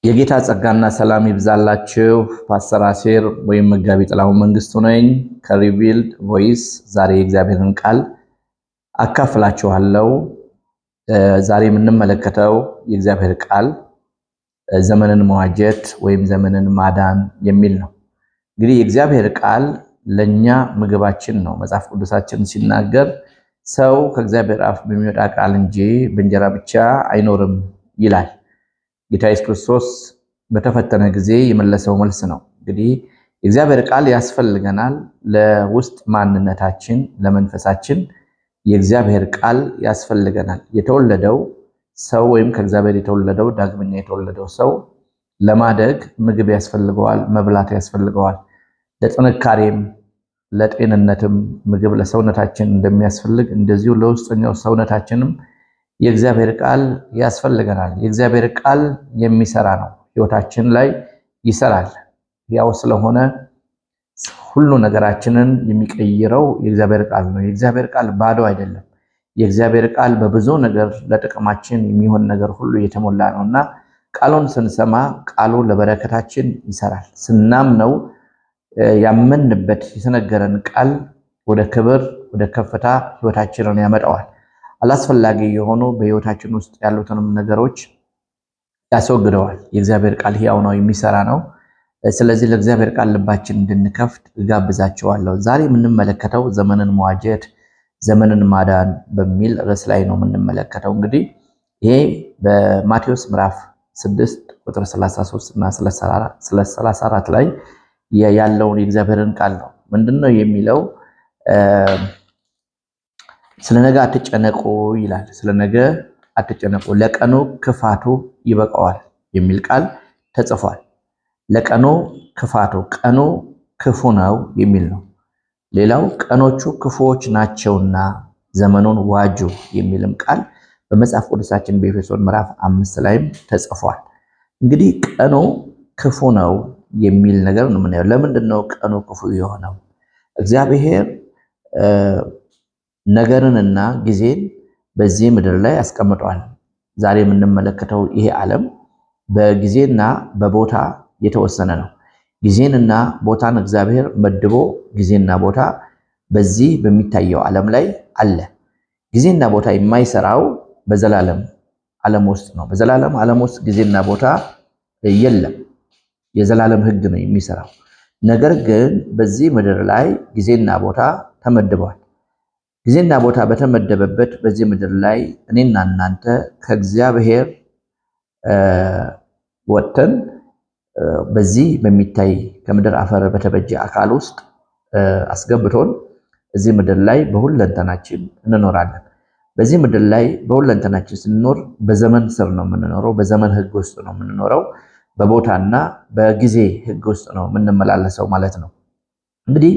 የጌታ ጸጋና ሰላም ይብዛላችሁ። ፓስተር አሴር ወይም መጋቢ ጥላሁን መንግስቱ ነኝ ከሪቪልድ ቮይስ። ዛሬ የእግዚአብሔርን ቃል አካፍላችኋለሁ። ዛሬ የምንመለከተው የእግዚአብሔር ቃል ዘመንን መዋጀት ወይም ዘመንን ማዳን የሚል ነው። እንግዲህ የእግዚአብሔር ቃል ለኛ ምግባችን ነው። መጽሐፍ ቅዱሳችን ሲናገር ሰው ከእግዚአብሔር አፍ በሚወጣ ቃል እንጂ በእንጀራ ብቻ አይኖርም ይላል። ጌታ ኢየሱስ ክርስቶስ በተፈተነ ጊዜ የመለሰው መልስ ነው። እንግዲህ የእግዚአብሔር ቃል ያስፈልገናል። ለውስጥ ማንነታችን፣ ለመንፈሳችን የእግዚአብሔር ቃል ያስፈልገናል። የተወለደው ሰው ወይም ከእግዚአብሔር የተወለደው ዳግመኛ የተወለደው ሰው ለማደግ ምግብ ያስፈልገዋል፣ መብላት ያስፈልገዋል። ለጥንካሬም ለጤንነትም ምግብ ለሰውነታችን እንደሚያስፈልግ እንደዚሁ ለውስጠኛው ሰውነታችንም የእግዚአብሔር ቃል ያስፈልገናል። የእግዚአብሔር ቃል የሚሰራ ነው፣ ሕይወታችን ላይ ይሰራል። ያው ስለሆነ ሁሉ ነገራችንን የሚቀይረው የእግዚአብሔር ቃል ነው። የእግዚአብሔር ቃል ባዶ አይደለም። የእግዚአብሔር ቃል በብዙ ነገር ለጥቅማችን የሚሆን ነገር ሁሉ የተሞላ ነውና ቃሉን ስንሰማ ቃሉ ለበረከታችን ይሰራል። ስናምነው ያመንበት የተነገረን ቃል ወደ ክብር ወደ ከፍታ ሕይወታችንን ያመጣዋል። አላስፈላጊ የሆኑ በሕይወታችን ውስጥ ያሉትንም ነገሮች ያስወግደዋል። የእግዚአብሔር ቃል ሕያው ነው፣ የሚሰራ ነው። ስለዚህ ለእግዚአብሔር ቃል ልባችን እንድንከፍት እጋብዛችኋለሁ። ዛሬ የምንመለከተው ዘመንን መዋጀት ዘመንን ማዳን በሚል ርዕስ ላይ ነው የምንመለከተው። እንግዲህ ይሄ በማቴዎስ ምዕራፍ 6 ቁጥር 33 እና 34 ላይ ያለውን የእግዚአብሔርን ቃል ነው። ምንድነው የሚለው? ስለ ነገ አትጨነቁ ይላል። ስለ ነገ አትጨነቁ፣ ለቀኑ ክፋቱ ይበቃዋል የሚል ቃል ተጽፏል። ለቀኑ ክፋቱ፣ ቀኑ ክፉ ነው የሚል ነው። ሌላው ቀኖቹ ክፉዎች ናቸውና ዘመኑን ዋጁ የሚልም ቃል በመጽሐፍ ቅዱሳችን በኤፌሶን ምዕራፍ 5 ላይም ተጽፏል። እንግዲህ ቀኑ ክፉ ነው የሚል ነገር ነው የምናየው። ለምንድን ነው ቀኑ ክፉ የሆነው? እግዚአብሔር ነገርንና ጊዜን በዚህ ምድር ላይ አስቀምጧል። ዛሬ የምንመለከተው ይሄ ዓለም በጊዜና በቦታ የተወሰነ ነው። ጊዜንና ቦታን እግዚአብሔር መድቦ ጊዜና ቦታ በዚህ በሚታየው ዓለም ላይ አለ። ጊዜና ቦታ የማይሰራው በዘላለም ዓለም ውስጥ ነው። በዘላለም ዓለም ውስጥ ጊዜና ቦታ የለም። የዘላለም ሕግ ነው የሚሰራው። ነገር ግን በዚህ ምድር ላይ ጊዜና ቦታ ተመድበዋል። ጊዜና ቦታ በተመደበበት በዚህ ምድር ላይ እኔና እናንተ ከእግዚአብሔር ወጥተን በዚህ በሚታይ ከምድር አፈር በተበጀ አካል ውስጥ አስገብቶን እዚህ ምድር ላይ በሁለንተናችን እንኖራለን። በዚህ ምድር ላይ በሁለንተናችን ስንኖር በዘመን ስር ነው የምንኖረው። በዘመን ሕግ ውስጥ ነው የምንኖረው። በቦታና በጊዜ ሕግ ውስጥ ነው የምንመላለሰው ማለት ነው። እንግዲህ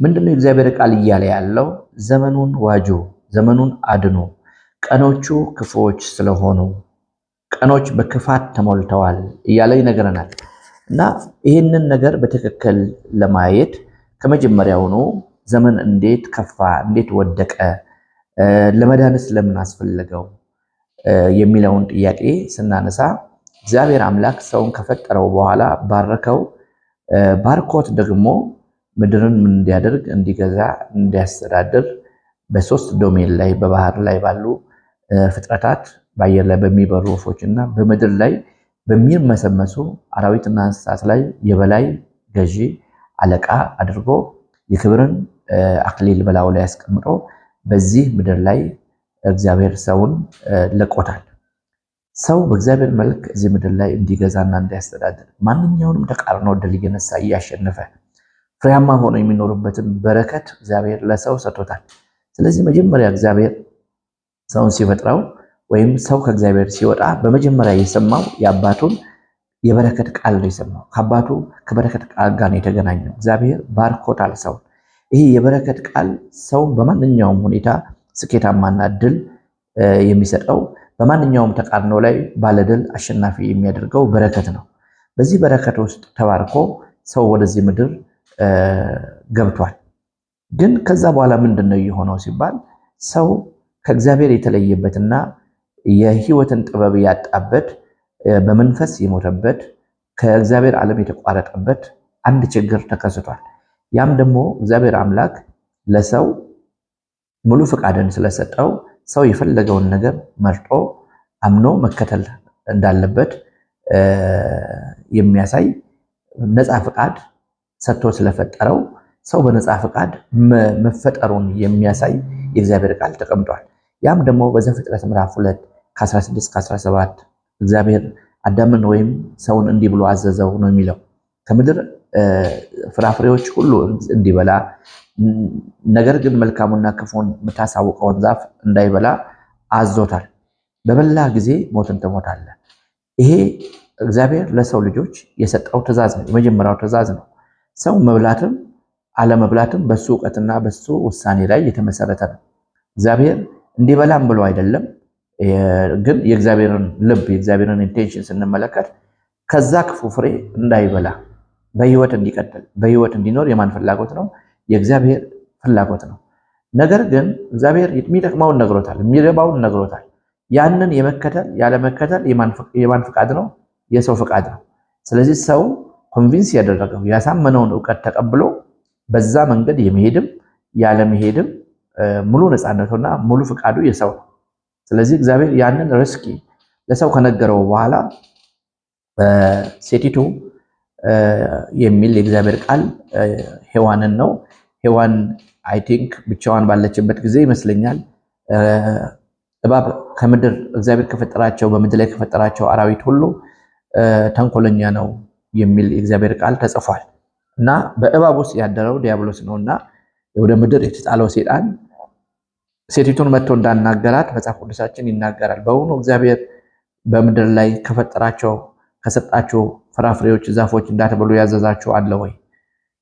ምንድነው የእግዚአብሔር ቃል እያለ ያለው? ዘመኑን ዋጁ፣ ዘመኑን አድኑ፣ ቀኖቹ ክፉዎች ስለሆኑ ቀኖች በክፋት ተሞልተዋል እያለ ይነግረናል። እና ይህንን ነገር በትክክል ለማየት ከመጀመሪያውኑ ዘመን እንዴት ከፋ፣ እንዴት ወደቀ፣ ለመዳንስ ለምን አስፈለገው የሚለውን ጥያቄ ስናነሳ እግዚአብሔር አምላክ ሰውን ከፈጠረው በኋላ ባረከው። ባርኮት ደግሞ ምድርን ምን እንዲያደርግ፣ እንዲገዛ፣ እንዲያስተዳድር በሶስት ዶሜን ላይ በባህር ላይ ባሉ ፍጥረታት፣ በአየር ላይ በሚበሩ ወፎችና በምድር ላይ በሚርመሰመሱ አራዊትና እንስሳት ላይ የበላይ ገዢ አለቃ አድርጎ የክብርን አክሊል በላዩ ላይ ያስቀምጦ በዚህ ምድር ላይ እግዚአብሔር ሰውን ለቆታል። ሰው በእግዚአብሔር መልክ እዚህ ምድር ላይ እንዲገዛና እንዲያስተዳድር ማንኛውንም ተቃርኖ ድል እየነሳ እያሸነፈ ፍሬያማ ሆኖ የሚኖርበትን በረከት እግዚአብሔር ለሰው ሰጥቶታል። ስለዚህ መጀመሪያ እግዚአብሔር ሰውን ሲፈጥረው ወይም ሰው ከእግዚአብሔር ሲወጣ በመጀመሪያ የሰማው የአባቱን የበረከት ቃል ነው የሰማው። ከአባቱ ከበረከት ቃል ጋር ነው የተገናኘው። እግዚአብሔር ባርኮታል ሰው። ይህ የበረከት ቃል ሰው በማንኛውም ሁኔታ ስኬታማና ድል የሚሰጠው፣ በማንኛውም ተቃርኖ ላይ ባለድል አሸናፊ የሚያደርገው በረከት ነው። በዚህ በረከት ውስጥ ተባርኮ ሰው ወደዚህ ምድር ገብቷል። ግን ከዛ በኋላ ምንድነው የሆነው ሲባል ሰው ከእግዚአብሔር የተለየበትና የሕይወትን ጥበብ ያጣበት በመንፈስ የሞተበት ከእግዚአብሔር ዓለም የተቋረጠበት አንድ ችግር ተከስቷል። ያም ደግሞ እግዚአብሔር አምላክ ለሰው ሙሉ ፈቃድን ስለሰጠው ሰው የፈለገውን ነገር መርጦ አምኖ መከተል እንዳለበት የሚያሳይ ነፃ ፈቃድ ሰጥቶ ስለፈጠረው ሰው በነፃ ፈቃድ መፈጠሩን የሚያሳይ የእግዚአብሔር ቃል ተቀምጧል። ያም ደግሞ በዘፍጥረት ምዕራፍ 2 ከ16-17 እግዚአብሔር አዳምን ወይም ሰውን እንዲህ ብሎ አዘዘው ነው የሚለው። ከምድር ፍራፍሬዎች ሁሉ እንዲበላ፣ ነገር ግን መልካሙና ክፉን የምታሳውቀውን ዛፍ እንዳይበላ አዞታል። በበላ ጊዜ ሞትን ትሞታለህ። ይሄ እግዚአብሔር ለሰው ልጆች የሰጠው ትእዛዝ ነው፣ የመጀመሪያው ትእዛዝ ነው። ሰው መብላትም አለመብላትም በሱ እውቀትና በሱ ውሳኔ ላይ የተመሰረተ ነው። እግዚአብሔር እንዲበላም ብሎ አይደለም፣ ግን የእግዚአብሔርን ልብ የእግዚአብሔርን ኢንቴንሽን ስንመለከት ከዛ ክፉ ፍሬ እንዳይበላ በህይወት እንዲቀጥል በህይወት እንዲኖር የማን ፍላጎት ነው? የእግዚአብሔር ፍላጎት ነው። ነገር ግን እግዚአብሔር የሚጠቅመውን ነግሮታል፣ የሚረባውን ነግሮታል። ያንን የመከተል ያለመከተል የማን ፍቃድ ነው? የሰው ፍቃድ ነው። ስለዚህ ሰው ኮንቪንስ ያደረገው ያሳመነውን እውቀት ተቀብሎ በዛ መንገድ የመሄድም ያለመሄድም ሙሉ ነፃነቱና ሙሉ ፍቃዱ የሰው ነው። ስለዚህ እግዚአብሔር ያንን ሪስኪ ለሰው ከነገረው በኋላ ሴቲቱ የሚል የእግዚአብሔር ቃል ሔዋንን ነው። ሔዋን አይ ቲንክ ብቻዋን ባለችበት ጊዜ ይመስለኛል እባብ ከምድር እግዚአብሔር ከፈጠራቸው በምድር ላይ ከፈጠራቸው አራዊት ሁሉ ተንኮለኛ ነው የሚል የእግዚአብሔር ቃል ተጽፏል። እና በእባብ ውስጥ ያደረው ዲያብሎስ ነውና ወደ ምድር የተጣለው ሴጣን ሴቲቱን መጥቶ እንዳናገራት መጽሐፍ ቅዱሳችን ይናገራል። በእውኑ እግዚአብሔር በምድር ላይ ከፈጠራቸው ከሰጣቸው ፍራፍሬዎች ዛፎች እንዳትበሉ ያዘዛችሁ አለ ወይ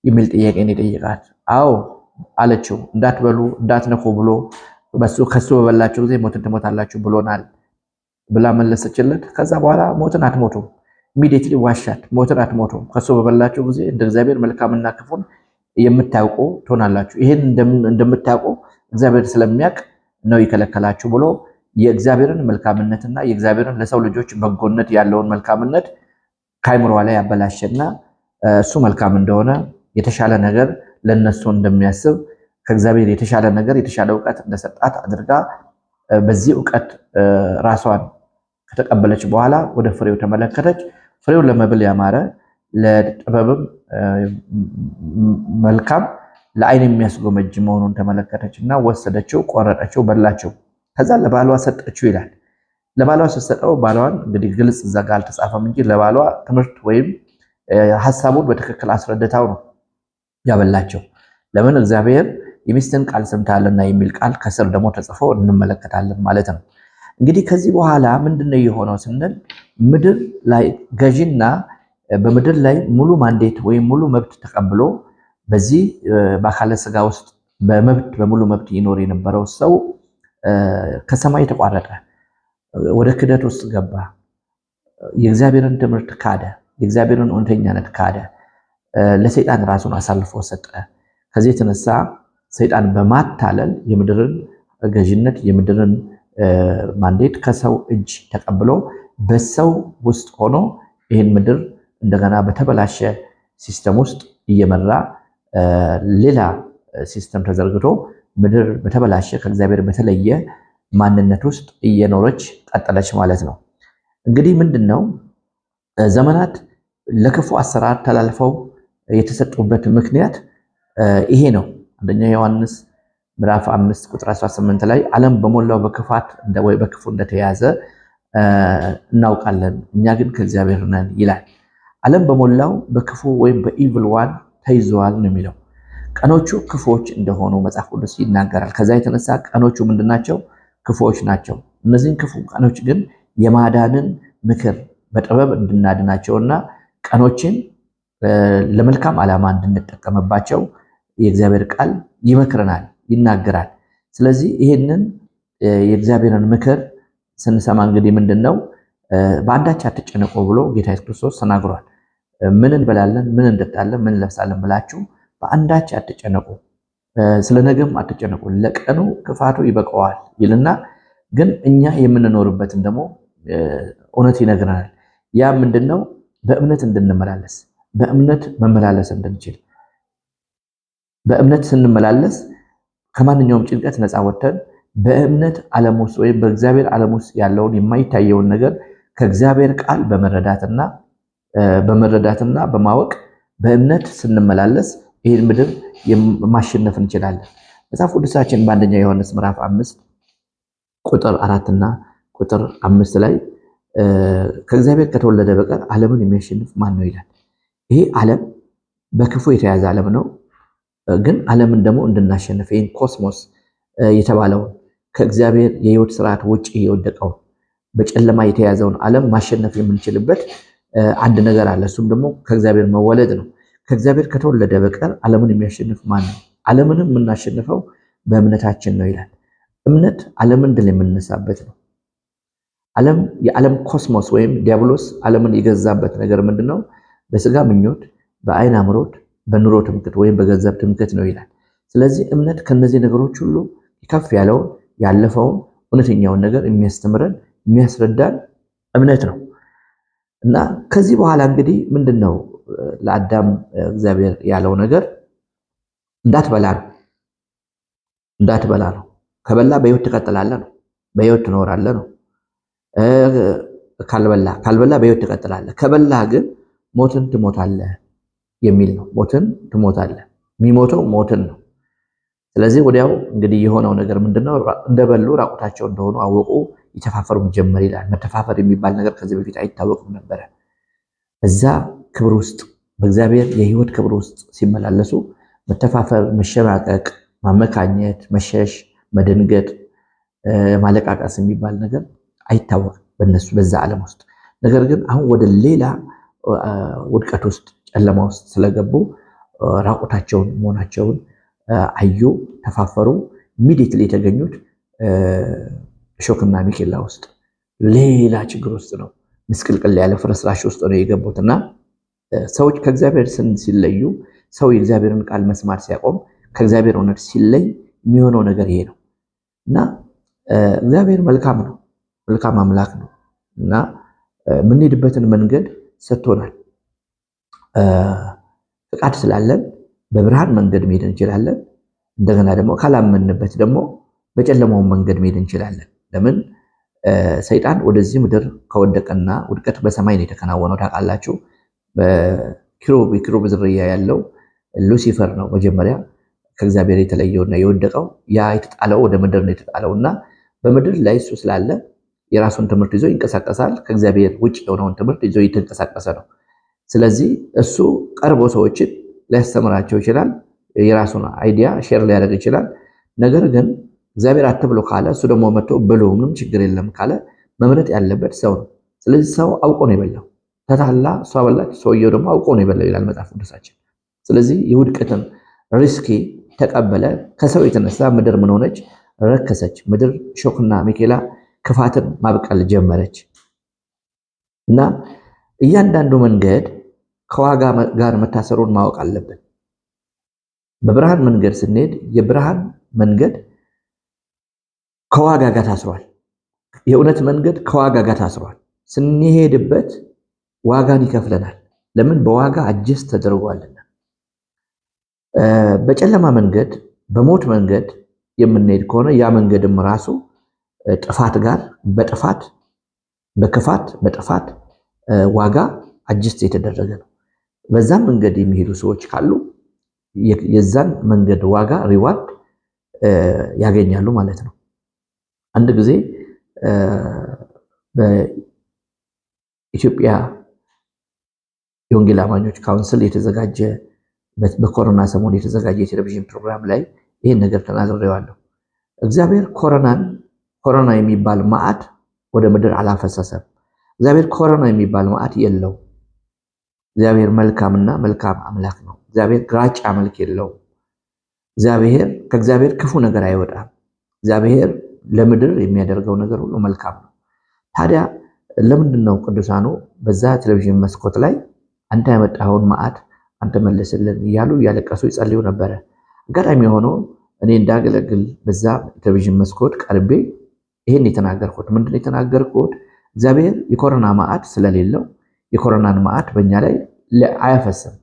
የሚል ጥያቄን የጠየቃት። አዎ አለችው። እንዳትበሉ እንዳትነኩ ብሎ ከሱ በበላችሁ ጊዜ ሞትን ትሞታላችሁ ብሎናል ብላ መለሰችለት። ከዛ በኋላ ሞትን አትሞቱም፣ ኢሚዲየትሊ ዋሻት። ሞትን አትሞቱም፣ ከሱ በበላችሁ ጊዜ እንደ እግዚአብሔር መልካምና ክፉን የምታውቁ ትሆናላችሁ። ይህን እንደምታውቁ እግዚአብሔር ስለሚያውቅ ነው ይከለከላችሁ ብሎ የእግዚአብሔርን መልካምነትና የእግዚአብሔርን ለሰው ልጆች በጎነት ያለውን መልካምነት ከአይምሮዋ ላይ ያበላሸና እሱ መልካም እንደሆነ የተሻለ ነገር ለነሱ እንደሚያስብ ከእግዚአብሔር የተሻለ ነገር የተሻለ እውቀት እንደሰጣት አድርጋ በዚህ እውቀት ራሷን ከተቀበለች በኋላ ወደ ፍሬው ተመለከተች። ፍሬው ለመብል ያማረ ለጥበብም መልካም ለዓይን የሚያስጎመጅ መሆኑን ተመለከተች እና ወሰደችው፣ ቆረጠችው፣ በላችው። ከዛ ለባሏ ሰጠችው ይላል። ለባሏ ስትሰጠው ባሏን እንግዲህ ግልጽ እዛ ጋር አልተጻፈም እንጂ ለባሏ ትምህርት ወይም ሐሳቡን በትክክል አስረድታው ነው ያበላቸው። ለምን? እግዚአብሔር የሚስትን ቃል ሰምታልና የሚል ቃል ከስር ደግሞ ተጽፎ እንመለከታለን ማለት ነው። እንግዲህ ከዚህ በኋላ ምንድነው የሆነው ስንል ምድር ላይ ገዢና በምድር ላይ ሙሉ ማንዴት ወይም ሙሉ መብት ተቀብሎ በዚህ በአካለ ስጋ ውስጥ በሙሉ መብት ይኖር የነበረው ሰው ከሰማይ ተቋረጠ፣ ወደ ክደት ውስጥ ገባ። የእግዚአብሔርን ትምህርት ካደ፣ የእግዚአብሔርን እውነተኛነት ካደ፣ ለሰይጣን ራሱን አሳልፎ ሰጠ። ከዚህ የተነሳ ሰይጣን በማታለል የምድርን ገዥነት የምድርን ማንዴት ከሰው እጅ ተቀብሎ በሰው ውስጥ ሆኖ ይህን ምድር እንደገና በተበላሸ ሲስተም ውስጥ እየመራ ሌላ ሲስተም ተዘርግቶ ምድር በተበላሸ ከእግዚአብሔር በተለየ ማንነት ውስጥ እየኖረች ቀጠለች ማለት ነው። እንግዲህ ምንድነው ዘመናት ለክፉ አሰራር ተላልፈው የተሰጡበት ምክንያት ይሄ ነው። አንደኛ ዮሐንስ ምዕራፍ 5 ቁጥር 18 ላይ ዓለም በሞላው በክፋት ወይ በክፉ እንደተያዘ እናውቃለን፣ እኛ ግን ከእግዚአብሔር ነን ይላል። ዓለም በሞላው በክፉ ወይም በኢቪል ዋን ተይዘዋል ነው የሚለው። ቀኖቹ ክፉዎች እንደሆኑ መጽሐፍ ቅዱስ ይናገራል። ከዛ የተነሳ ቀኖቹ ምንድናቸው? ክፉዎች ናቸው። እነዚህን ክፉ ቀኖች ግን የማዳንን ምክር በጥበብ እንድናድናቸውና ቀኖችን ለመልካም ዓላማ እንድንጠቀምባቸው የእግዚአብሔር ቃል ይመክረናል፣ ይናገራል። ስለዚህ ይህንን የእግዚአብሔርን ምክር ስንሰማ እንግዲህ ምንድነው በአንዳች አትጨነቁ ብሎ ጌታ ኢየሱስ ክርስቶስ ተናግሯል። ምን እንበላለን፣ ምን እንጠጣለን፣ ምን እንለብሳለን ብላችሁ በአንዳች አትጨነቁ፣ ስለ ነገም አትጨነቁ፣ ለቀኑ ክፋቱ ይበቃዋል ይልና ግን እኛ የምንኖርበትን ደግሞ እውነት ይነግረናል። ያ ምንድነው? በእምነት እንድንመላለስ፣ በእምነት መመላለስ እንድንችል፣ በእምነት ስንመላለስ ከማንኛውም ጭንቀት ነፃ ወጥተን በእምነት ዓለም ውስጥ ወይም በእግዚአብሔር ዓለም ውስጥ ያለውን የማይታየውን ነገር ከእግዚአብሔር ቃል በመረዳትና በማወቅ በእምነት ስንመላለስ ይህን ምድር ማሸነፍ እንችላለን። መጽሐፍ ቅዱሳችን በአንደኛ ዮሐንስ ምዕራፍ 5 ቁጥር 4 እና ቁጥር 5 ላይ ከእግዚአብሔር ከተወለደ በቀር ዓለምን የሚያሸንፍ ማን ነው ይላል። ይሄ ዓለም በክፉ የተያዘ ዓለም ነው። ግን ዓለምን ደግሞ እንድናሸንፍ ይህን ኮስሞስ የተባለውን ከእግዚአብሔር የህይወት ስርዓት ውጭ የወደቀውን በጨለማ የተያዘውን ዓለም ማሸነፍ የምንችልበት አንድ ነገር አለ። እሱም ደግሞ ከእግዚአብሔር መወለድ ነው። ከእግዚአብሔር ከተወለደ በቀር ዓለምን የሚያሸንፍ ማን ነው? ዓለምንም የምናሸንፈው በእምነታችን ነው ይላል። እምነት ዓለምን ድል የምንነሳበት ነው። የዓለም ኮስሞስ ወይም ዲያብሎስ ዓለምን የገዛበት ነገር ምንድነው? በስጋ ምኞት፣ በአይን አምሮት፣ በኑሮ ትምክት ወይም በገንዘብ ትምክት ነው ይላል። ስለዚህ እምነት ከነዚህ ነገሮች ሁሉ ከፍ ያለውን ያለፈውን እውነተኛውን ነገር የሚያስተምረን የሚያስረዳን እምነት ነው እና ከዚህ በኋላ እንግዲህ ምንድነው ለአዳም እግዚአብሔር ያለው ነገር? እንዳትበላ ነው። ከበላ በህይወት ትቀጥላለህ ነው። በህይወት ትኖራለህ ነው። ካልበላ በህይወት ትቀጥላለህ። ከበላ ግን ሞትን ትሞታለህ የሚል ነው። ሞትን ትሞታለህ። የሚሞተው ሞትን ነው። ስለዚህ ወዲያው እንግዲህ የሆነው ነገር ምንድነው? እንደበሉ ራቁታቸው እንደሆኑ አወቁ፣ ይተፋፈሩ ጀመር ይላል። መተፋፈር የሚባል ነገር ከዚህ በፊት አይታወቅም ነበረ። እዛ ክብር ውስጥ በእግዚአብሔር የህይወት ክብር ውስጥ ሲመላለሱ መተፋፈር፣ መሸማቀቅ፣ ማመካኘት፣ መሸሽ፣ መደንገጥ፣ ማለቃቀስ የሚባል ነገር አይታወቅም በነሱ በዛ ዓለም ውስጥ። ነገር ግን አሁን ወደ ሌላ ውድቀት ውስጥ ጨለማ ውስጥ ስለገቡ ራቁታቸውን መሆናቸውን አዩ፣ ተፋፈሩ። ኢሚዲየትሊ የተገኙት ሾክና ሚኬላ ውስጥ ሌላ ችግር ውስጥ ነው። ምስቅልቅል ያለ ፍርስራሽ ውስጥ ነው የገቡትና ሰዎች ከእግዚአብሔር ሲለዩ፣ ሰው የእግዚአብሔርን ቃል መስማት ሲያቆም፣ ከእግዚአብሔር እውነት ሲለይ የሚሆነው ነገር ይሄ ነው እና እግዚአብሔር መልካም ነው፣ መልካም አምላክ ነው እና የምንሄድበትን መንገድ ሰጥቶናል። ፍቃድ ስላለን በብርሃን መንገድ መሄድ እንችላለን። እንደገና ደግሞ ካላመንበት ደግሞ በጨለማው መንገድ መሄድ እንችላለን። ለምን? ሰይጣን ወደዚህ ምድር ከወደቀና ውድቀት በሰማይ ነው የተከናወነው ታውቃላችሁ። የኪሩብ ዝርያ ያለው ሉሲፈር ነው መጀመሪያ ከእግዚአብሔር የተለየውና የወደቀው። ያ የተጣለው ወደ ምድር ነው የተጣለውና በምድር ላይ እሱ ስላለ የራሱን ትምህርት ይዞ ይንቀሳቀሳል። ከእግዚአብሔር ውጭ የሆነውን ትምህርት ይዞ እየተንቀሳቀሰ ነው። ስለዚህ እሱ ቀርቦ ሰዎችን ሊያስተምራቸው ይችላል። የራሱን አይዲያ ሼር ሊያደርግ ይችላል። ነገር ግን እግዚአብሔር አትብሎ ካለ እሱ ደግሞ መጥቶ ብሎ ምንም ችግር የለም ካለ መምረጥ ያለበት ሰው ነው። ስለዚህ ሰው አውቆ ነው የበላው። ተታላ እሷ በላች፣ ሰውየው ደግሞ አውቆ ነው የበላው ይላል መጽሐፍ ቅዱሳችን። ስለዚህ የውድቀትን ሪስኪ ተቀበለ። ከሰው የተነሳ ምድር ምን ሆነች? ረከሰች። ምድር ሾክና ሚኬላ ክፋትን ማብቀል ጀመረች እና እያንዳንዱ መንገድ ከዋጋ ጋር መታሰሩን ማወቅ አለብን። በብርሃን መንገድ ስንሄድ የብርሃን መንገድ ከዋጋ ጋር ታስሯል። የእውነት መንገድ ከዋጋ ጋር ታስሯል። ስንሄድበት ዋጋን ይከፍለናል። ለምን? በዋጋ አጀስት ተደርጓልና። በጨለማ መንገድ በሞት መንገድ የምንሄድ ከሆነ ያ መንገድም ራሱ ጥፋት ጋር በጥፋት ዋጋ አጀስት የተደረገ ነው። በዛም መንገድ የሚሄዱ ሰዎች ካሉ የዛን መንገድ ዋጋ ሪዋርድ ያገኛሉ ማለት ነው። አንድ ጊዜ በኢትዮጵያ የወንጌል አማኞች ካውንስል የተዘጋጀ በኮሮና ሰሞን የተዘጋጀ የቴሌቪዥን ፕሮግራም ላይ ይህን ነገር ተናግሬዋለሁ። እግዚአብሔር ኮሮና የሚባል መዓት ወደ ምድር አላፈሰሰም። እግዚአብሔር ኮሮና የሚባል መዓት የለው። እግዚአብሔር መልካምና መልካም አምላክ ነው። እግዚአብሔር ግራጫ መልክ የለውም። ከእግዚአብሔር ክፉ ነገር አይወጣም። እግዚአብሔር ለምድር የሚያደርገው ነገር ሁሉ መልካም ነው። ታዲያ ለምንድነው ቅዱሳኑ በዛ ቴሌቪዥን መስኮት ላይ አንተ ያመጣኸውን መዓት አንተ መልስልን እያሉ እያለቀሱ ይጸልዩ ነበረ። አጋጣሚ ሆኖ እኔ እንዳገለግል በዛ ቴሌቪዥን መስኮት ቀርቤ ይሄን የተናገርኩት ምንድነው የተናገርኩት? እግዚአብሔር የኮሮና መዓት ስለሌለው የኮሮናን መዓት በእኛ ላይ አያፈስም።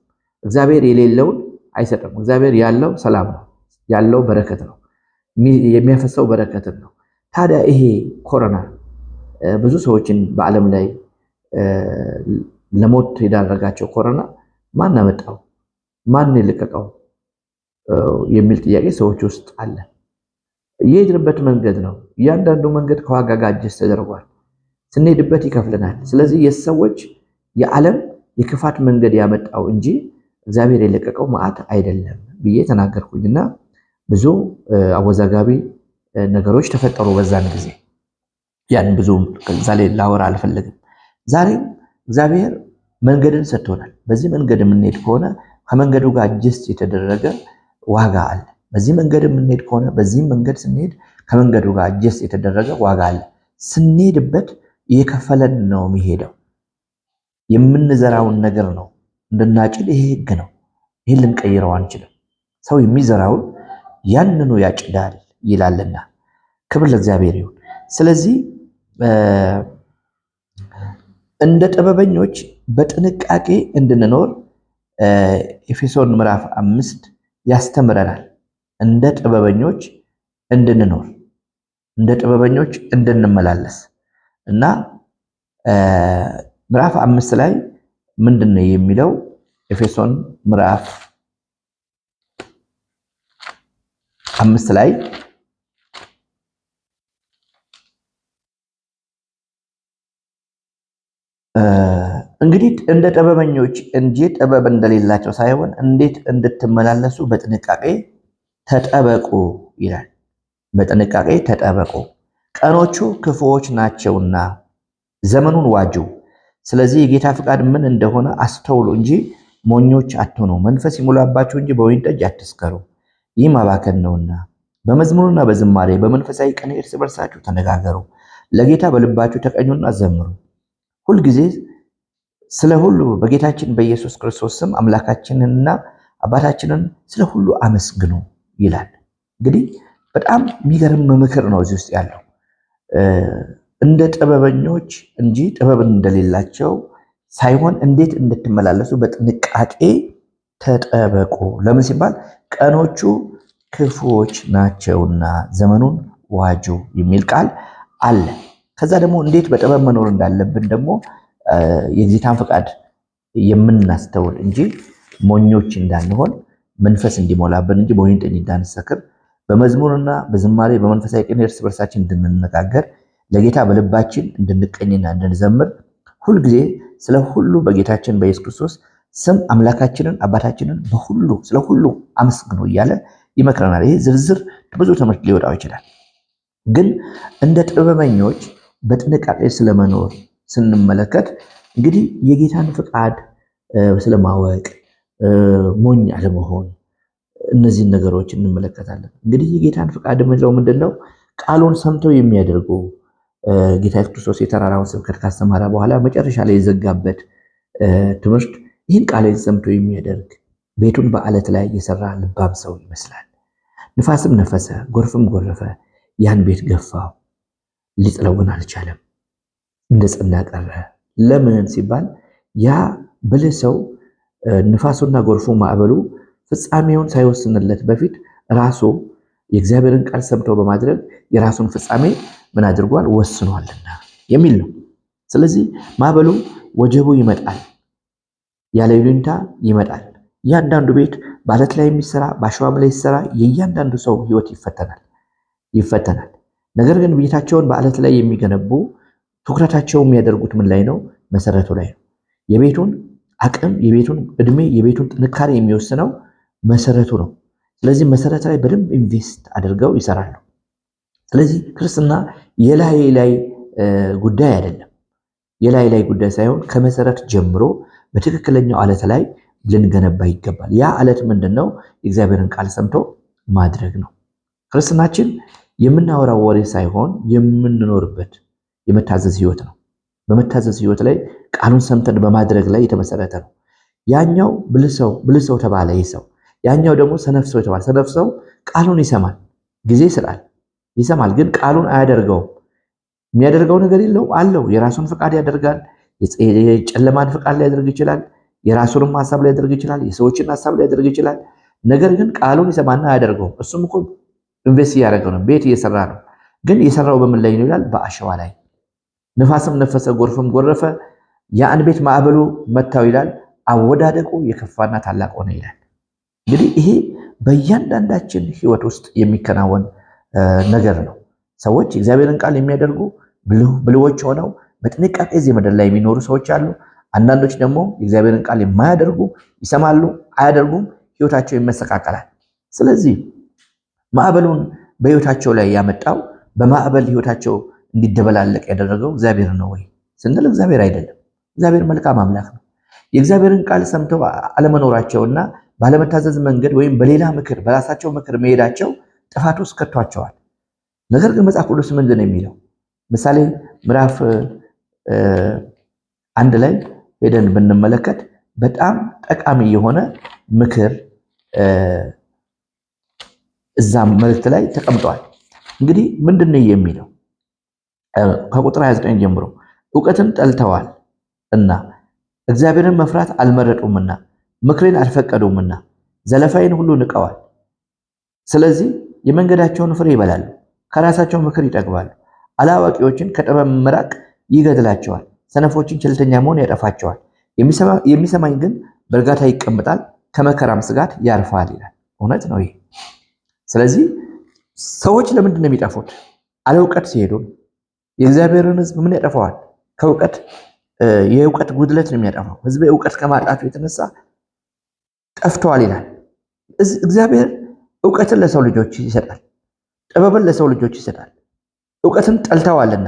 እግዚአብሔር የሌለውን አይሰጥም። እግዚአብሔር ያለው ሰላም ነው፣ ያለው በረከት ነው፣ የሚያፈሰው በረከትን ነው። ታዲያ ይሄ ኮሮና ብዙ ሰዎችን በዓለም ላይ ለሞት የዳረጋቸው ኮሮና ማን አመጣው? ማን የለቀቀው? የሚል ጥያቄ ሰዎች ውስጥ አለ። የሄድንበት መንገድ ነው። እያንዳንዱ መንገድ ከዋጋ ጋር አጀስት ተደርጓል። ስንሄድበት ይከፍለናል። ስለዚህ የሰዎች የዓለም የክፋት መንገድ ያመጣው እንጂ እግዚአብሔር የለቀቀው መዓት አይደለም ብዬ ተናገርኩኝና ብዙ አወዛጋቢ ነገሮች ተፈጠሩ በዛን ጊዜ። ያን ብዙ ከዛ ላይ ላወራ አልፈልግም። ዛሬም እግዚአብሔር መንገድን ሰጥቶናል። በዚህ መንገድ የምንሄድ ከሆነ ከመንገዱ ጋር አጀስት የተደረገ ዋጋ አለ። በዚህ መንገድ የምንሄድ ከሆነ በዚህ መንገድ ስንሄድ ከመንገዱ ጋር አጀስት የተደረገ ዋጋ አለ። ስንሄድበት እየከፈለን ነው የሚሄደው። የምንዘራውን ነገር ነው እንድናጭድ። ይሄ ህግ ነው። ይሄን ልንቀይረው አንችልም። ሰው የሚዘራውን ያንኑ ያጭዳል ይላልና ክብር ለእግዚአብሔር ይሁን። ስለዚህ እንደ ጥበበኞች በጥንቃቄ እንድንኖር ኤፌሶን ምዕራፍ 5 ያስተምረናል። እንደ ጥበበኞች እንድንኖር፣ እንደ ጥበበኞች እንድንመላለስ እና ምዕራፍ 5 ላይ ምንድነው የሚለው? ኤፌሶን ምዕራፍ 5 ላይ እንግዲህ እንደ ጥበበኞች እንጂ ጥበብ እንደሌላቸው ሳይሆን እንዴት እንድትመላለሱ በጥንቃቄ ተጠበቁ ይላል። በጥንቃቄ ተጠበቁ፣ ቀኖቹ ክፉዎች ናቸውና ዘመኑን ዋጁ። ስለዚህ የጌታ ፍቃድ ምን እንደሆነ አስተውሉ እንጂ ሞኞች አትሁኑ። መንፈስ ይሙላባችሁ እንጂ በወይን ጠጅ አትስከሩ፣ ይህ ማባከን ነውና። በመዝሙርና በዝማሬ በመንፈሳዊ ቅኔ እርስ በርሳችሁ ተነጋገሩ፣ ለጌታ በልባችሁ ተቀኙና ዘምሩ። ሁልጊዜ ስለ ሁሉ በጌታችን በኢየሱስ ክርስቶስ ስም አምላካችንንና አባታችንን ስለ ሁሉ አመስግኑ ይላል። እንግዲህ በጣም የሚገርም ምክር ነው እዚህ ውስጥ ያለው። እንደ ጥበበኞች እንጂ ጥበብ እንደሌላቸው ሳይሆን እንዴት እንድትመላለሱ በጥንቃቄ ተጠበቁ። ለምን ሲባል ቀኖቹ ክፉዎች ናቸውና ዘመኑን ዋጁ የሚል ቃል አለ። ከዛ ደግሞ እንዴት በጥበብ መኖር እንዳለብን ደግሞ የጌታን ፈቃድ የምናስተውል እንጂ ሞኞች እንዳንሆን መንፈስ እንዲሞላብን እንጂ በወይን ጠጅ እንዳንሰክር በመዝሙርና በዝማሬ በመንፈሳዊ ቅኔ እርስ በርሳችን እንድንነጋገር ለጌታ በልባችን እንድንቀኝና እንድንዘምር ሁልጊዜ ስለ ሁሉ በጌታችን በኢየሱስ ክርስቶስ ስም አምላካችንን አባታችንን በሁሉ ስለ ሁሉ አመስግኑ እያለ ይመክረናል። ይሄ ዝርዝር ብዙ ትምህርት ሊወጣው ይችላል። ግን እንደ ጥበበኞች በጥንቃቄ ስለመኖር ስንመለከት እንግዲህ የጌታን ፍቃድ ስለማወቅ ሞኝ አለመሆን እነዚህን ነገሮች እንመለከታለን። እንግዲህ የጌታን ፍቃድ የምንለው ምንድነው? ቃሉን ሰምተው የሚያደርጉ ጌታ ክርስቶስ የተራራውን ስብከት ካስተማረ በኋላ መጨረሻ ላይ የዘጋበት ትምህርት ይህን ቃልን ሰምቶ የሚያደርግ ቤቱን በአለት ላይ የሰራ ልባም ሰው ይመስላል። ንፋስም ነፈሰ፣ ጎርፍም ጎረፈ፣ ያን ቤት ገፋው፣ ሊጥለው ግን አልቻለም፣ እንደ ጸና ቀረ። ለምን ሲባል ያ ብልህ ሰው ንፋሱና ጎርፉ ማዕበሉ ፍጻሜውን ሳይወስንለት በፊት ራሱ የእግዚአብሔርን ቃል ሰምቶ በማድረግ የራሱን ፍጻሜ ምን አድርጓል? ወስኗልና የሚል ነው። ስለዚህ ማዕበሉ ወጀቡ ይመጣል፣ ያለ ይሉኝታ ይመጣል። እያንዳንዱ ቤት በአለት ላይ የሚሰራ በአሸዋም ላይ ይሰራ የእያንዳንዱ ሰው ህይወት ይፈተናል። ነገር ግን ቤታቸውን በአለት ላይ የሚገነቡ ትኩረታቸው የሚያደርጉት ምን ላይ ነው? መሰረቱ ላይ ነው። የቤቱን አቅም፣ የቤቱን እድሜ፣ የቤቱን ጥንካሬ የሚወስነው መሰረቱ ነው። ስለዚህ መሰረት ላይ በደንብ ኢንቨስት አድርገው ይሰራሉ። ስለዚህ ክርስትና የላይ ላይ ጉዳይ አይደለም። የላይ ላይ ጉዳይ ሳይሆን ከመሰረት ጀምሮ በትክክለኛው አለት ላይ ልንገነባ ይገባል። ያ አለት ምንድነው? የእግዚአብሔርን ቃል ሰምቶ ማድረግ ነው። ክርስትናችን የምናወራው ወሬ ሳይሆን የምንኖርበት የመታዘዝ ህይወት ነው። በመታዘዝ ህይወት ላይ ቃሉን ሰምተን በማድረግ ላይ የተመሰረተ ነው። ያኛው ብልህ ሰው ተባለ ይህ ሰው፣ ያኛው ደግሞ ሰነፍ ሰው ተባለ። ሰነፍ ሰው ቃሉን ይሰማል፣ ጊዜ ይሰማል፣ ግን ቃሉን አያደርገውም። የሚያደርገው ነገር የለው አለው። የራሱን ፈቃድ ያደርጋል፣ የጨለማን ፍቃድ ሊያደርግ ይችላል። የራሱንም ሐሳብ ሊያደርግ ይችላል። የሰዎችን ሐሳብ ሊያደርግ ይችላል። ነገር ግን ቃሉን ይሰማና አያደርገውም። እሱም እኮ ኢንቨስት እያደረገ ነው፣ ቤት እየሰራ ነው። ግን የሰራው በምን ላይ ነው ይላል? በአሸዋ ላይ። ንፋስም ነፈሰ፣ ጎርፍም ጎረፈ፣ ያን ቤት ማዕበሉ መታው ይላል። አወዳደቁ የከፋና ታላቅ ሆነ ይላል። እንግዲህ ይሄ በእያንዳንዳችን ሕይወት ውስጥ የሚከናወን ነገር ነው። ሰዎች የእግዚአብሔርን ቃል የሚያደርጉ ብልሆች ሆነው በጥንቃቄ እዚህ ምድር ላይ የሚኖሩ ሰዎች አሉ። አንዳንዶች ደግሞ የእግዚአብሔርን ቃል የማያደርጉ ይሰማሉ፣ አያደርጉም፣ ሕይወታቸው ይመሰቃቀላል። ስለዚህ ማዕበሉን በሕይወታቸው ላይ ያመጣው በማዕበል ሕይወታቸው እንዲደበላለቅ ያደረገው እግዚአብሔር ነው ወይ ስንል እግዚአብሔር አይደለም። እግዚአብሔር መልካም አምላክ ነው። የእግዚአብሔርን ቃል ሰምተው አለመኖራቸውና ባለመታዘዝ መንገድ ወይም በሌላ ምክር በራሳቸው ምክር መሄዳቸው ጥፋት ውስጥ ከቷቸዋል። ነገር ግን መጽሐፍ ቅዱስ ምንድን ነው የሚለው? ምሳሌ ምዕራፍ 1 ላይ ሄደን ብንመለከት በጣም ጠቃሚ የሆነ ምክር እዛም መልእክት ላይ ተቀምጧል። እንግዲህ ምንድን ነው የሚለው? ከቁጥር 29 ጀምሮ እውቀትን ጠልተዋል እና እግዚአብሔርን መፍራት አልመረጡምና ምክሬን አልፈቀዱምና ዘለፋይን ሁሉ ንቀዋል። ስለዚህ የመንገዳቸውን ፍሬ ይበላሉ፣ ከራሳቸው ምክር ይጠግባሉ። አላዋቂዎችን ከጥበብ መራቅ ይገድላቸዋል፣ ሰነፎችን ቸልተኛ መሆን ያጠፋቸዋል። የሚሰማኝ ግን በእርጋታ ይቀመጣል፣ ከመከራም ስጋት ያርፋል ይላል። እውነት ነው ይሄ። ስለዚህ ሰዎች ለምንድን ነው የሚጠፉት? አለ እውቀት ሲሄዱ። የእግዚአብሔርን ሕዝብ ምን ያጠፋዋል? ከእውቀት የእውቀት ጉድለት ነው የሚያጠፋው። ሕዝብ እውቀት ከማጣቱ የተነሳ ጠፍተዋል ይላል። እግዚአብሔር እውቀትን ለሰው ልጆች ይሰጣል፣ ጥበብን ለሰው ልጆች ይሰጣል። እውቀትን ጠልተዋልና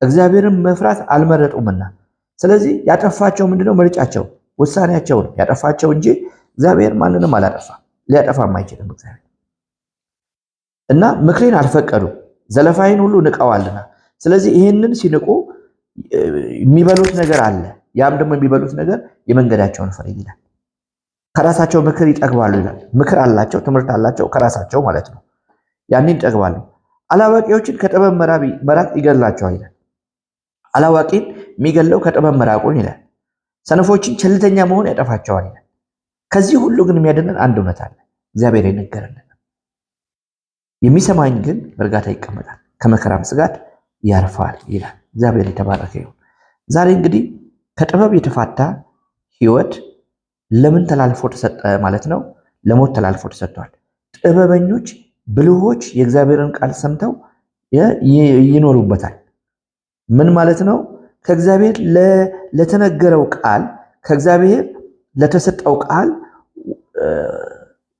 እግዚአብሔርን መፍራት አልመረጡምና። ስለዚህ ያጠፋቸው ምንድነው? ምርጫቸው፣ ውሳኔያቸው ነው ያጠፋቸው እንጂ እግዚአብሔር ማንንም አላጠፋም፣ ሊያጠፋም አይችልም እግዚአብሔር። እና ምክሬን አልፈቀዱ ዘለፋይን ሁሉ ንቀዋልና። ስለዚህ ይህንን ሲንቁ የሚበሉት ነገር አለ። ያም ደግሞ የሚበሉት ነገር የመንገዳቸውን ፍሬ ይላል። ከራሳቸው ምክር ይጠግባሉ ይላል። ምክር አላቸው፣ ትምህርት አላቸው፣ ከራሳቸው ማለት ነው። ያንን ይጠግባሉ። አላዋቂዎችን ከጥበብ መራቅ ይገድላቸዋል ይላል። አላዋቂን የሚገለው ከጥበብ መራቁን ይላል። ሰነፎችን ቸልተኛ መሆን ያጠፋቸዋል ይላል። ከዚህ ሁሉ ግን የሚያድነን አንድ እውነት አለ፣ እግዚአብሔር የነገረን። የሚሰማኝ ግን በእርጋታ ይቀመጣል፣ ከመከራም ስጋት ያርፋል ይላል። እግዚአብሔር የተባረከ ይሁን። ዛሬ እንግዲህ ከጥበብ የተፋታ ሕይወት ለምን ተላልፎ ተሰጠ ማለት ነው? ለሞት ተላልፎ ተሰጥቷል። ጥበበኞች ብልሆች የእግዚአብሔርን ቃል ሰምተው ይኖሩበታል። ምን ማለት ነው? ከእግዚአብሔር ለተነገረው ቃል፣ ከእግዚአብሔር ለተሰጠው ቃል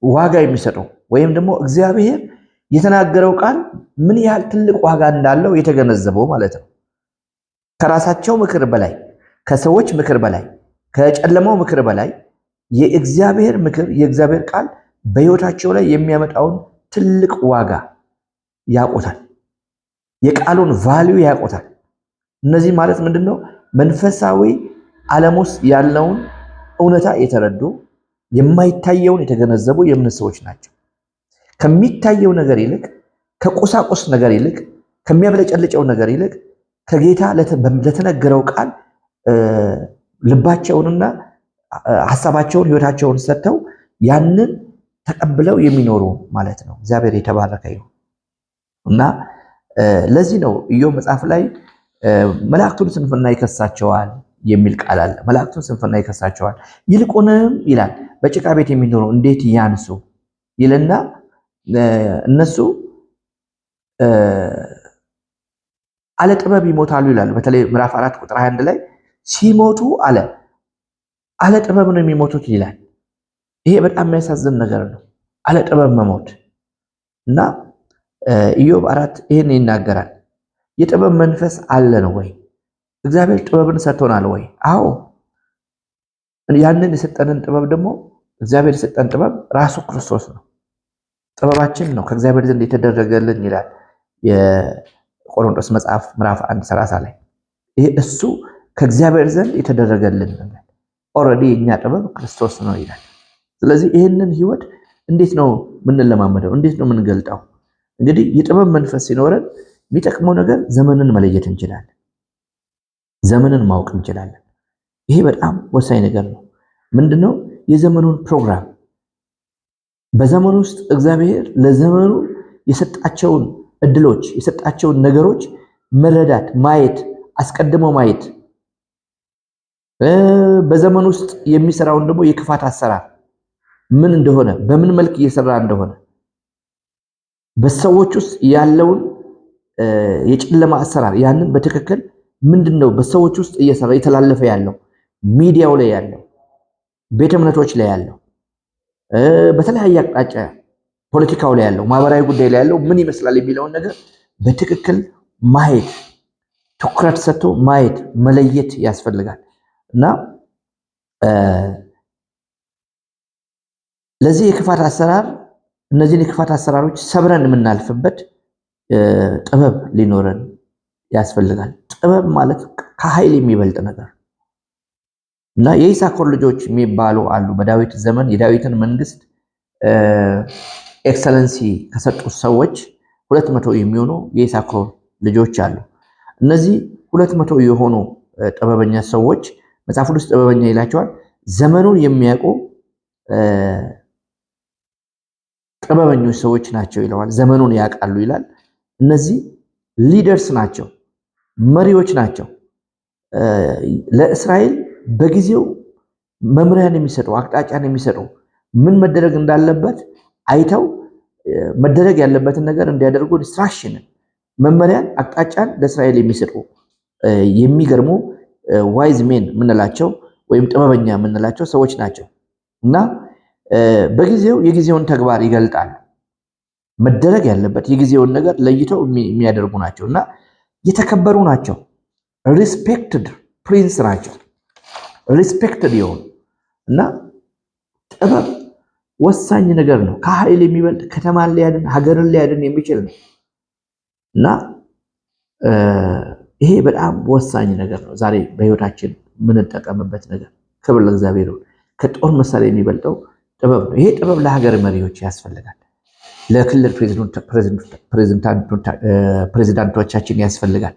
ዋጋ የሚሰጠው ወይም ደግሞ እግዚአብሔር የተናገረው ቃል ምን ያህል ትልቅ ዋጋ እንዳለው የተገነዘበው ማለት ነው። ከራሳቸው ምክር በላይ፣ ከሰዎች ምክር በላይ፣ ከጨለማው ምክር በላይ የእግዚአብሔር ምክር፣ የእግዚአብሔር ቃል በሕይወታቸው ላይ የሚያመጣውን ትልቅ ዋጋ ያውቁታል። የቃሉን ቫልዩ ያውቁታል። እነዚህ ማለት ምንድነው? መንፈሳዊ ዓለም ውስጥ ያለውን እውነታ የተረዱ የማይታየውን የተገነዘቡ የእምነት ሰዎች ናቸው። ከሚታየው ነገር ይልቅ፣ ከቁሳቁስ ነገር ይልቅ፣ ከሚያብለጨልጨው ነገር ይልቅ ከጌታ ለተነገረው ቃል ልባቸውንና ሐሳባቸውን ሕይወታቸውን ሰጥተው ያንን ተቀብለው የሚኖሩ ማለት ነው። እግዚአብሔር የተባረከ ይሁን እና ለዚህ ነው ኢዮብ መጽሐፍ ላይ መላእክቱን ስንፍና ይከሳቸዋል የሚል ቃል አለ። መላእክቱን ስንፍና ይከሳቸዋል፣ ይልቁንም ይላል በጭቃ ቤት የሚኖሩ እንዴት ያንሱ ይልና እነሱ አለ ጥበብ ይሞታሉ ይላል። በተለይ ምዕራፍ 4 ቁጥር 21 ላይ ሲሞቱ አለ ጥበብ ነው የሚሞቱት ይላል። ይሄ በጣም የሚያሳዝን ነገር ነው፣ አለ ጥበብ መሞት እና ኢዮብ 4 ይሄን ይናገራል። የጥበብ መንፈስ አለ ነው ወይ? እግዚአብሔር ጥበብን ሰጥቶናል ወይ? አዎ። ያንን የሰጠንን ጥበብ ደግሞ እግዚአብሔር የሰጠን ጥበብ ራሱ ክርስቶስ ነው። ጥበባችን ነው ከእግዚአብሔር ዘንድ የተደረገልን ይላል የቆሮንቶስ መጽሐፍ ምዕራፍ 1:30 ላይ። ይሄ እሱ ከእግዚአብሔር ዘንድ የተደረገልን ኦልሬዲ የኛ ጥበብ ክርስቶስ ነው ይላል። ስለዚህ ይህንን ህይወት እንዴት ነው የምንለማመደው? እንዴት ነው የምንገልጠው? እንግዲህ የጥበብ መንፈስ ሲኖረን የሚጠቅመው ነገር ዘመንን መለየት እንችላለን። ዘመንን ማወቅ እንችላለን። ይሄ በጣም ወሳኝ ነገር ነው። ምንድነው? የዘመኑን ፕሮግራም በዘመኑ ውስጥ እግዚአብሔር ለዘመኑ የሰጣቸውን እድሎች የሰጣቸውን ነገሮች መረዳት፣ ማየት፣ አስቀድሞ ማየት በዘመኑ ውስጥ የሚሰራውን ደግሞ የክፋት አሰራር ምን እንደሆነ በምን መልክ እየሰራ እንደሆነ በሰዎች ውስጥ ያለውን የጨለማ አሰራር ያንን በትክክል ምንድነው በሰዎች ውስጥ እየሰራ የተላለፈ ያለው ሚዲያው ላይ ያለው ቤተ እምነቶች ላይ ያለው በተለያየ አቅጣጫ ፖለቲካው ላይ ያለው ማህበራዊ ጉዳይ ላይ ያለው ምን ይመስላል የሚለውን ነገር በትክክል ማየት ትኩረት ሰጥቶ ማየት መለየት ያስፈልጋል እና ለዚህ የክፋት አሰራር እነዚህን የክፋት አሰራሮች ሰብረን የምናልፍበት ጥበብ ሊኖረን ያስፈልጋል። ጥበብ ማለት ከኃይል የሚበልጥ ነገር እና የይሳኮር ልጆች የሚባሉ አሉ። በዳዊት ዘመን የዳዊትን መንግስት ኤክሰለንሲ ከሰጡት ሰዎች 200 የሚሆኑ የይሳኮር ልጆች አሉ። እነዚህ 200 የሆኑ ጥበበኛ ሰዎች መጽሐፍ ቅዱስ ጥበበኛ ይላቸዋል። ዘመኑን የሚያውቁ ጥበበኞች ሰዎች ናቸው ይለዋል። ዘመኑን ያውቃሉ ይላል። እነዚህ ሊደርስ ናቸው፣ መሪዎች ናቸው። ለእስራኤል በጊዜው መምሪያን የሚሰጡ አቅጣጫን የሚሰጡ ምን መደረግ እንዳለበት አይተው መደረግ ያለበትን ነገር እንዲያደርጉ ኢንስትራክሽንን፣ መመሪያን፣ አቅጣጫን ለእስራኤል የሚሰጡ የሚገርሙ ዋይዝ ሜን የምንላቸው ወይም ጥበበኛ የምንላቸው ሰዎች ናቸው እና በጊዜው የጊዜውን ተግባር ይገልጣሉ። መደረግ ያለበት የጊዜውን ነገር ለይተው የሚያደርጉ ናቸው እና የተከበሩ ናቸው። ሪስፔክትድ ፕሪንስ ናቸው። ሪስፔክትድ የሆኑ እና ጥበብ ወሳኝ ነገር ነው። ከኃይል የሚበልጥ ከተማን ሊያድን ሀገርን ሊያድን የሚችል ነው እና ይሄ በጣም ወሳኝ ነገር ነው። ዛሬ በህይወታችን የምንጠቀምበት ነገር ክብር ለእግዚአብሔር ይሁን። ከጦር መሳሪያ የሚበልጠው ጥበብ ነው። ይሄ ጥበብ ለሀገር መሪዎች ያስፈልጋል። ለክልል ፕሬዚዳንቶቻችን ያስፈልጋል።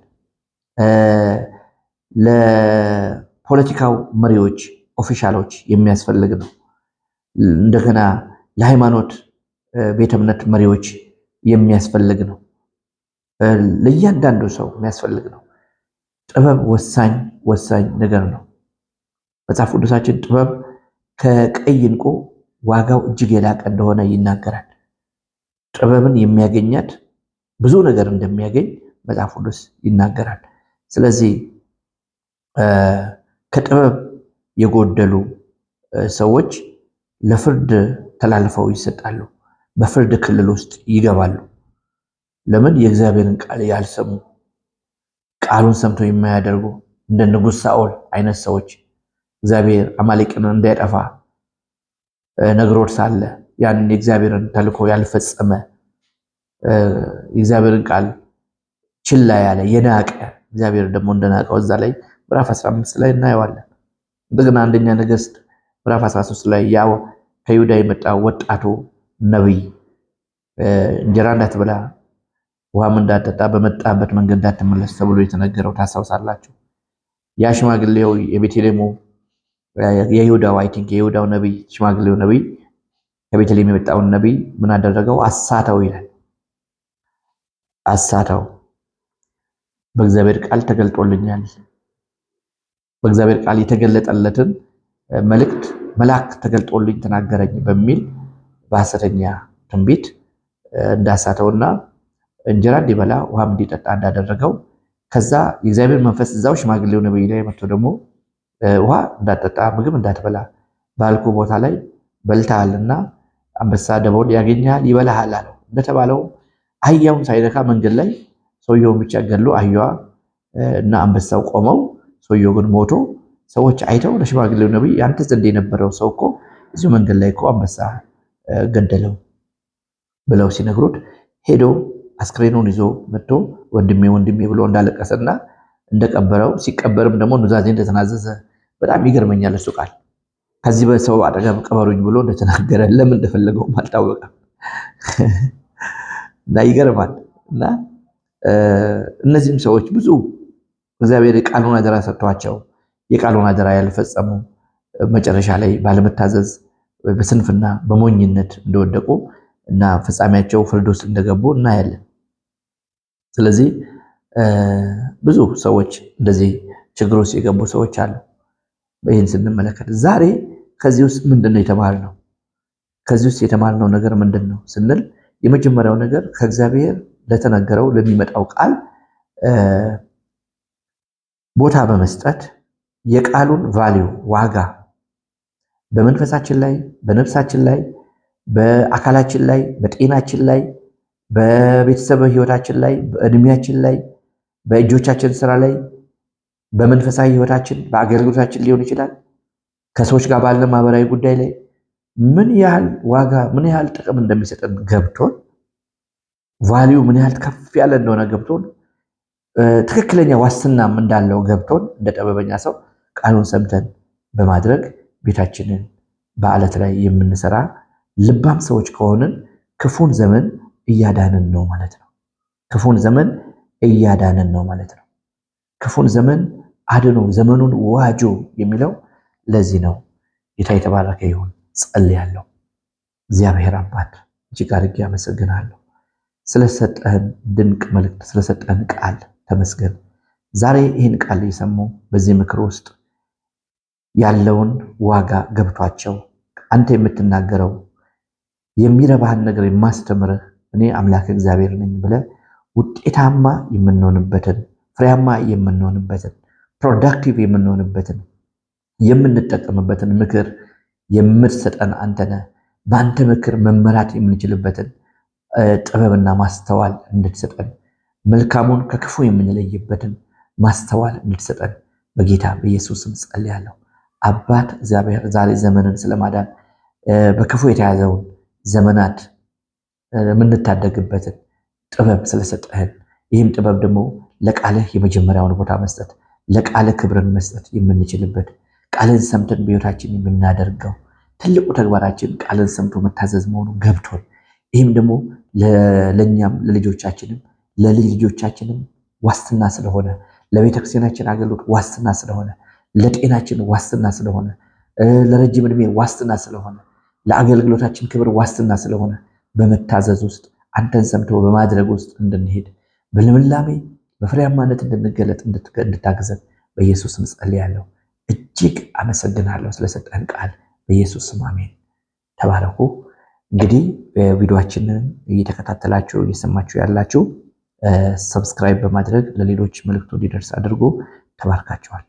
ለፖለቲካው መሪዎች ኦፊሻሎች የሚያስፈልግ ነው። እንደገና ለሃይማኖት ቤተ እምነት መሪዎች የሚያስፈልግ ነው። ለእያንዳንዱ ሰው የሚያስፈልግ ነው። ጥበብ ወሳኝ ነገር ነው። መጽሐፍ ቅዱሳችን ጥበብ ከቀይ ዕንቁ ዋጋው እጅግ የላቀ እንደሆነ ይናገራል። ጥበብን የሚያገኛት ብዙ ነገር እንደሚያገኝ መጽሐፍ ቅዱስ ይናገራል። ስለዚህ ከጥበብ የጎደሉ ሰዎች ለፍርድ ተላልፈው ይሰጣሉ፣ በፍርድ ክልል ውስጥ ይገባሉ። ለምን? የእግዚአብሔርን ቃል ያልሰሙ፣ ቃሉን ሰምተው የማያደርጉ እንደ ንጉሥ ሳኦል አይነት ሰዎች እግዚአብሔር አማሌቅን እንዳይጠፋ ነግሮት ሳለ ያንን የእግዚአብሔርን ተልኮ ያልፈጸመ የእግዚአብሔርን ቃል ችላ ያለ የናቀ እግዚአብሔር ደግሞ እንደናቀው እዛ ላይ ምዕራፍ 15 ላይ እናየዋለን። እንደገና አንደኛ ነገሥት ምዕራፍ 13 ላይ ያው ከይሁዳ የመጣ ወጣቱ ነቢይ እንጀራ እንዳትበላ ውሃም እንዳትጠጣ በመጣበት መንገድ እንዳትመለስ ተብሎ የተነገረው ታስታውሳላችሁ። ያ ሽማግሌው የቤተልሔሙ የይሁዳው የይሁዳው ነቢይ ሽማግሌው ነቢይ ከቤተልሔም የመጣውን ነቢይ ምን አደረገው? አሳተው ይላል። አሳተው። በእግዚአብሔር ቃል ተገልጦልኛል፣ በእግዚአብሔር ቃል የተገለጠለትን መልእክት መልአክ ተገልጦልኝ ተናገረኝ በሚል በሐሰተኛ ትንቢት እንዳሳተውና እንጀራ እንዲበላ ውሃም እንዲጠጣ እንዳደረገው ከዛ የእግዚአብሔር መንፈስ እዛው ሽማግሌው ነቢይ ላይ መጥቶ ደግሞ ውሃ እንዳትጠጣ ምግብ እንዳትበላ ባልኩ ቦታ ላይ በልተሃልና አንበሳ ደቦል ያገኛል ይበላሃል አለው። እንደተባለው አህያውን ሳይነካ መንገድ ላይ ሰውየውን ብቻ ገሎ አህያዋ እና አንበሳው ቆመው ሰውየው ግን ሞቶ ሰዎች አይተው ለሽማግሌው ነቢይ ያንተ ዘንድ የነበረው ሰው እኮ እዚሁ መንገድ ላይ እኮ አንበሳ ገደለው ብለው ሲነግሩት ሄዶ አስክሬኑን ይዞ መጥቶ ወንድሜ ብሎ እንዳለቀሰና እንደቀበረው ሲቀበርም ደግሞ ኑዛዜ እንደተናዘዘ በጣም ይገርመኛል። እሱ ቃል ከዚህ በሰው አጠገብ ቀበሩኝ ብሎ እንደተናገረ ለምን እንደፈለገውም አልታወቀም እና ይገርማል። እና እነዚህም ሰዎች ብዙ እግዚአብሔር ቃሉን አደራ ሰጥቷቸው የቃሉን አደራ ያልፈጸሙ መጨረሻ ላይ ባለመታዘዝ በስንፍና በሞኝነት እንደወደቁ እና ፍጻሜያቸው ፍርድ ውስጥ እንደገቡ እናያለን። ስለዚህ ብዙ ሰዎች እንደዚህ ችግር ውስጥ የገቡ ሰዎች አሉ። ይህን ስንመለከት ዛሬ ከዚህ ውስጥ ምንድነው የተማርነው? ከዚህ ውስጥ የተማርነው ነገር ምንድነው ስንል የመጀመሪያው ነገር ከእግዚአብሔር ለተነገረው ለሚመጣው ቃል ቦታ በመስጠት የቃሉን ቫልዩ ዋጋ በመንፈሳችን ላይ፣ በነፍሳችን ላይ፣ በአካላችን ላይ፣ በጤናችን ላይ፣ በቤተሰብ ህይወታችን ላይ፣ በእድሜያችን ላይ፣ በእጆቻችን ስራ ላይ፣ በመንፈሳዊ ህይወታችን፣ በአገልግሎታችን ሊሆን ይችላል። ከሰዎች ጋር ባለ ማህበራዊ ጉዳይ ላይ ምን ያህል ዋጋ ምን ያህል ጥቅም እንደሚሰጠን ገብቶን ቫልዩ ምን ያህል ከፍ ያለ እንደሆነ ገብቶን ትክክለኛ ዋስትናም እንዳለው ገብቶን እንደ ጥበበኛ ሰው ቃሉን ሰምተን በማድረግ ቤታችንን በአለት ላይ የምንሰራ ልባም ሰዎች ከሆንን ክፉን ዘመን እያዳንን ነው ማለት ነው። ክፉን ዘመን እያዳንን ነው ማለት ነው። ክፉን ዘመን አድኖ ዘመኑን ዋጆ የሚለው ለዚህ ነው። ጌታ የተባረከ ይሁን። ጸልያለሁ። እግዚአብሔር አባት እጅግ አድርጌ አመሰግናለሁ ስለሰጠህን ድንቅ መልእክት፣ ስለሰጠህን ቃል ተመስገን። ዛሬ ይህን ቃል የሰሙ በዚህ ምክር ውስጥ ያለውን ዋጋ ገብቷቸው አንተ የምትናገረው የሚረባህን ነገር የማስተምርህ እኔ አምላክ እግዚአብሔር ነኝ ብለህ ውጤታማ የምንሆንበትን ፍሬያማ የምንሆንበትን ፕሮዳክቲቭ የምንሆንበትን የምንጠቀምበትን ምክር የምትሰጠን አንተ ነህ። በአንተ ምክር መመራት የምንችልበትን ጥበብና ማስተዋል እንድትሰጠን መልካሙን ከክፉ የምንለይበትን ማስተዋል እንድትሰጠን በጌታ በኢየሱስም ጸልያለሁ። አባት እግዚአብሔር ዛሬ ዘመንን ስለማዳን በክፉ የተያዘውን ዘመናት የምንታደግበትን ጥበብ ስለሰጠህን ይህም ጥበብ ደግሞ ለቃልህ የመጀመሪያውን ቦታ መስጠት ለቃልህ ክብርን መስጠት የምንችልበት ቃልን ሰምተን በሕይወታችን የምናደርገው ትልቁ ተግባራችን ቃልን ሰምቶ መታዘዝ መሆኑ ገብቶን ይህም ደግሞ ለእኛም ለልጆቻችንም ለልጅ ልጆቻችንም ዋስትና ስለሆነ ለቤተክርስቲያናችን አገልግሎት ዋስትና ስለሆነ ለጤናችን ዋስትና ስለሆነ ለረጅም ዕድሜ ዋስትና ስለሆነ ለአገልግሎታችን ክብር ዋስትና ስለሆነ በመታዘዝ ውስጥ አንተን ሰምቶ በማድረግ ውስጥ እንድንሄድ በልምላሜ በፍሬያማነት እንድንገለጥ እንድታግዘን በኢየሱስ ስም ጸልያለሁ። እጅግ አመሰግናለሁ ስለሰጠን ቃል በኢየሱስ ስም አሜን። ተባረኩ። እንግዲህ ቪዲዮአችንን እየተከታተላችሁ እየሰማችሁ ያላችሁ ሰብስክራይብ በማድረግ ለሌሎች መልእክቱ እንዲደርስ አድርጎ ተባርካችኋል።